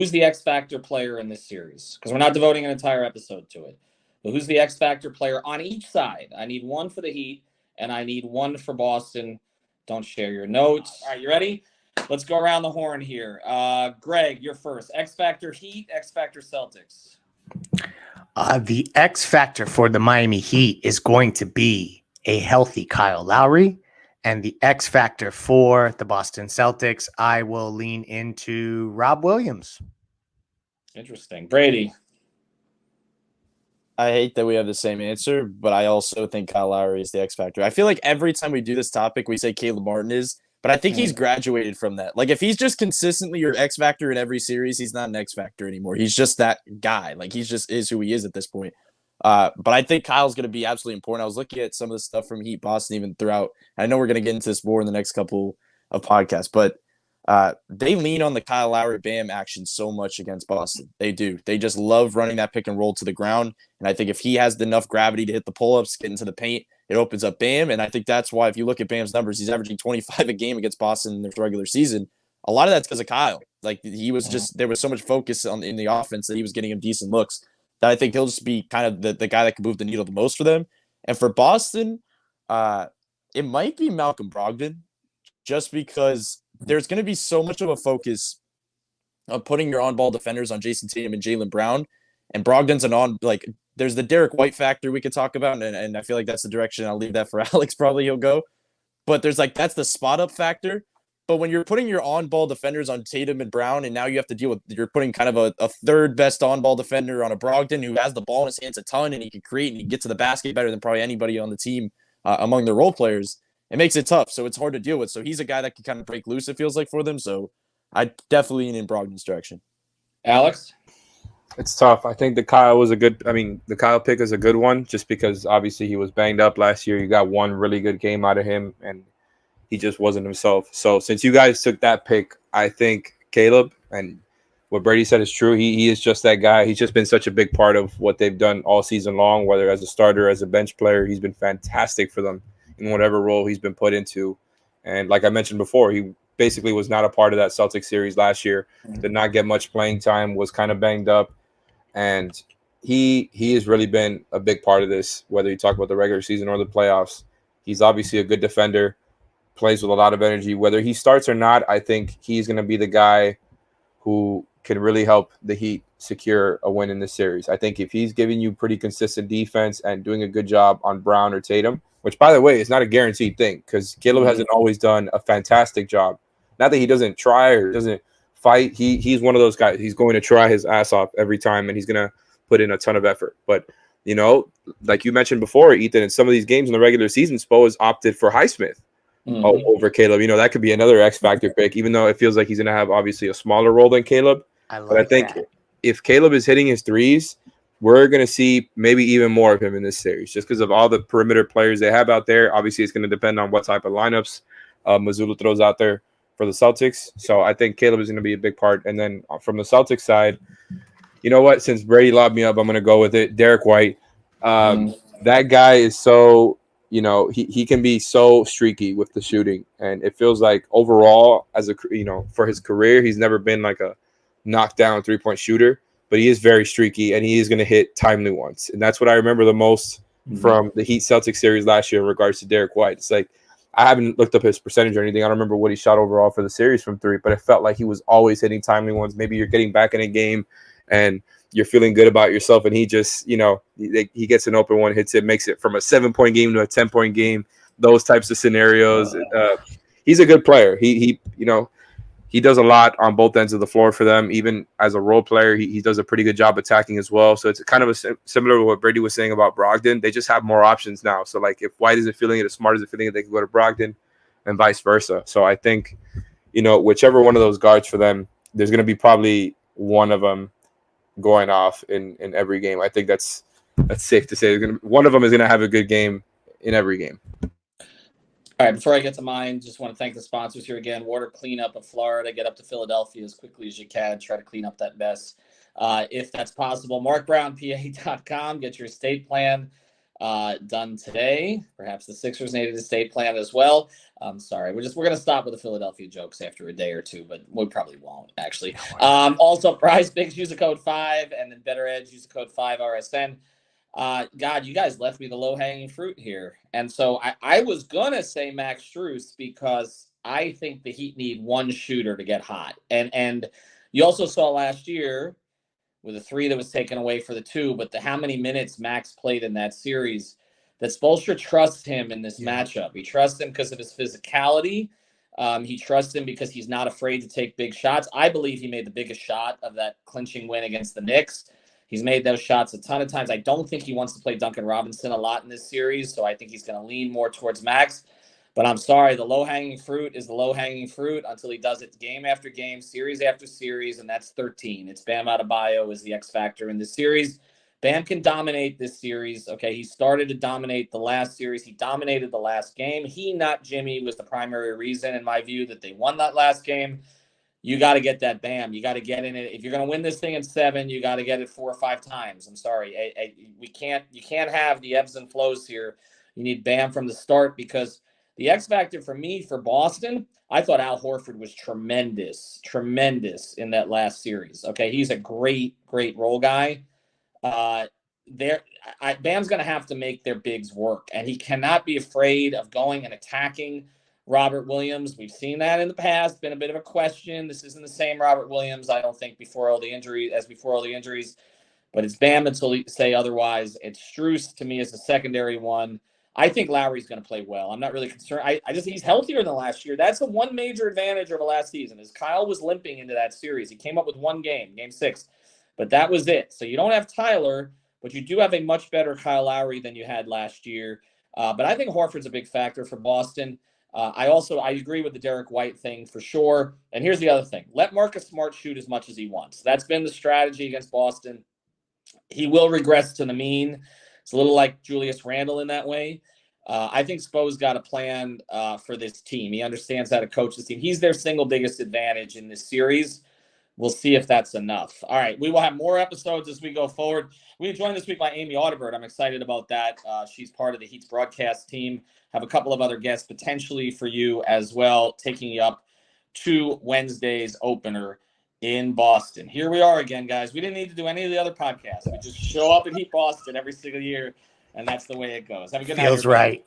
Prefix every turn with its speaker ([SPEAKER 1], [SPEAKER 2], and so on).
[SPEAKER 1] who's the X Factor player in this series? Because we're not devoting an entire episode to it. But who's the X Factor player on each side? I need one for the Heat, and I need one for Boston. Don't share your notes. All right, you ready? Let's go around the horn here. Greg, you're first. X Factor Heat, X Factor Celtics.
[SPEAKER 2] The X factor for the Miami Heat is going to be a healthy Kyle Lowry. And the X factor for the Boston Celtics, I will lean into Rob Williams.
[SPEAKER 1] Interesting. Brady.
[SPEAKER 3] I hate that we have the same answer, but I also think Kyle Lowry is the X factor. I feel like every time we do this topic, we say Caleb Martin is, but I think he's graduated from that. Like, if he's just consistently your X factor in every series, he's not an X factor anymore. He's just that guy. Like, he's just is who he is at this point. But I think Kyle's going to be absolutely important. I was looking at some of the stuff from Heat Boston even throughout. I know we're going to get into this more in the next couple of podcasts, but they lean on the Kyle Lowry Bam action so much against Boston. They do. They just love running that pick and roll to the ground. And I think if he has enough gravity to hit the pull-ups, get into the paint, it opens up Bam. And I think that's why if you look at Bam's numbers, he's averaging 25 a game against Boston in their regular season. A lot of that's because of Kyle. Like, he was just, there was so much focus in the offense that he was getting him decent looks that I think he'll just be kind of the guy that can move the needle the most for them. And for Boston, it might be Malcolm Brogdon, just because there's going to be so much of a focus on putting your on-ball defenders on Jason Tatum and Jaylen Brown. And Brogdon's there's the Derek White factor we could talk about, and I feel like that's the direction I'll leave that for Alex. Probably he'll go. But there's that's the spot-up factor. But when you're putting your on-ball defenders on Tatum and Brown, and now you have to deal with, you're putting kind of a third best on-ball defender on a Brogdon who has the ball in his hands a ton, and he can create and he can get to the basket better than probably anybody on the team among the role players. It makes it tough, so it's hard to deal with. So he's a guy that can kind of break loose, it feels like, for them. So I definitely lean in Brogdon's direction.
[SPEAKER 1] Alex?
[SPEAKER 4] It's tough. I think the Kyle pick is a good one, just because obviously he was banged up last year. You got one really good game out of him, and he just wasn't himself. So since you guys took that pick, I think Caleb, and what Brady said is true. He is just that guy. He's just been such a big part of what they've done all season long, whether as a starter, as a bench player. He's been fantastic for them in whatever role he's been put into. And like I mentioned before, he basically was not a part of that Celtics series last year, did not get much playing time, was kind of banged up. And he has really been a big part of this, whether you talk about the regular season or the playoffs. He's obviously a good defender, plays with a lot of energy. Whether he starts or not, I think he's going to be the guy who can really help the Heat secure a win in this series. I think if he's giving you pretty consistent defense and doing a good job on Brown or Tatum, which, by the way, is not a guaranteed thing, because Caleb hasn't always done a fantastic job. Not that he doesn't try or doesn't fight. He's one of those guys. He's going to try his ass off every time, and he's going to put in a ton of effort. But, like you mentioned before, Ethan, in some of these games in the regular season, Spo has opted for Highsmith over Caleb. That could be another X factor pick, even though it feels like he's going to have obviously a smaller role than Caleb. I think if Caleb is hitting his threes, we're going to see maybe even more of him in this series, just because of all the perimeter players they have out there. Obviously, it's going to depend on what type of lineups Mazzulla throws out there for the Celtics. So I think Caleb is going to be a big part. And then from the Celtics side, you know what? Since Brady lobbed me up, I'm going to go with it. Derek White. That guy is so, he can be so streaky with the shooting. And it feels like overall, for his career, he's never been like a knockdown three-point shooter. But he is very streaky, and he is going to hit timely ones. And that's what I remember the most from the Heat Celtics series last year in regards to Derek White. It's like, I haven't looked up his percentage or anything. I don't remember what he shot overall for the series from three, but it felt like he was always hitting timely ones. Maybe you're getting back in a game and you're feeling good about yourself, and he just, he gets an open one, hits it, makes it from a 7-point game to a 10-point game, those types of scenarios. He's a good player. He does a lot on both ends of the floor for them. Even as a role player, he does a pretty good job attacking as well. So it's kind of similar to what Brady was saying about Brogdon. They just have more options now. So, like, if White isn't feeling it, as Smart isn't feeling it, they can go to Brogdon and vice versa. So I think, whichever one of those guards for them, there's going to be probably one of them going off in every game. I think that's safe to say. One of them is going to have a good game in every game.
[SPEAKER 1] All right, before I get to mine, just want to thank the sponsors here again. Water Cleanup of Florida. Get up to Philadelphia as quickly as you can. Try to clean up that mess if that's possible. MarkBrownPA.com. Get your estate plan done today. Perhaps the Sixers needed to stay planned as well. I'm sorry. We're going to stop with the Philadelphia jokes after a day or two, but we probably won't actually. Also, Prize Picks, use the code 5, and then Better Edge, use the code 5RSN. God, you guys left me the low-hanging fruit here. And so I was going to say Max Strus because I think the Heat need one shooter to get hot. And you also saw last year with a 3 that was taken away for the 2, but how many minutes Max played in that series, that Spoelstra trusts him in this matchup. He trusts him because of his physicality. He trusts him because he's not afraid to take big shots. I believe he made the biggest shot of that clinching win against the Knicks. He's made those shots a ton of times. I don't think he wants to play Duncan Robinson a lot in this series, so I think he's going to lean more towards Max. But I'm sorry, the low-hanging fruit is the low-hanging fruit until he does it game after game, series after series, and that's 13. It's Bam Adebayo is the X factor in this series. Bam can dominate this series. Okay, he started to dominate the last series. He dominated the last game. He, not Jimmy, was the primary reason, in my view, that they won that last game. You got to get that Bam. You got to get in it. If you're going to win this thing in 7, you got to get it 4 or 5 times. I'm sorry. You can't have the ebbs and flows here. You need Bam from the start because the X factor for me for Boston, I thought Al Horford was tremendous in that last series. Okay, he's a great role guy. Bam's going to have to make their bigs work, and he cannot be afraid of going and attacking Robert Williams. We've seen that in the past, been a bit of a question. This isn't the same Robert Williams, I don't think, before all the injuries, but it's Bam until you say otherwise. It's Strus to me as the secondary one. I think Lowry's going to play well. I'm not really concerned. I just he's healthier than last year. That's the one major advantage over last season is Kyle was limping into that series. He came up with one game 6, but that was it. So you don't have Tyler, but you do have a much better Kyle Lowry than you had last year. But I think Horford's a big factor for Boston. I agree with the Derek White thing for sure. And here's the other thing. Let Marcus Smart shoot as much as he wants. That's been the strategy against Boston. He will regress to the mean. It's a little like Julius Randle in that way. I think Spo's got a plan for this team. He understands how to coach this team. He's their single biggest advantage in this series. We'll see if that's enough. All right, we will have more episodes as we go forward. We joined this week by Amy Audibert. I'm excited about that. She's part of the Heat's broadcast team. Have a couple of other guests potentially for you as well, taking you up to Wednesday's opener in Boston. Here we are again, guys. We didn't need to do any of the other podcasts. We just show up at Heat Boston every single year, and that's the way it goes. Have a good night.
[SPEAKER 2] Feels right.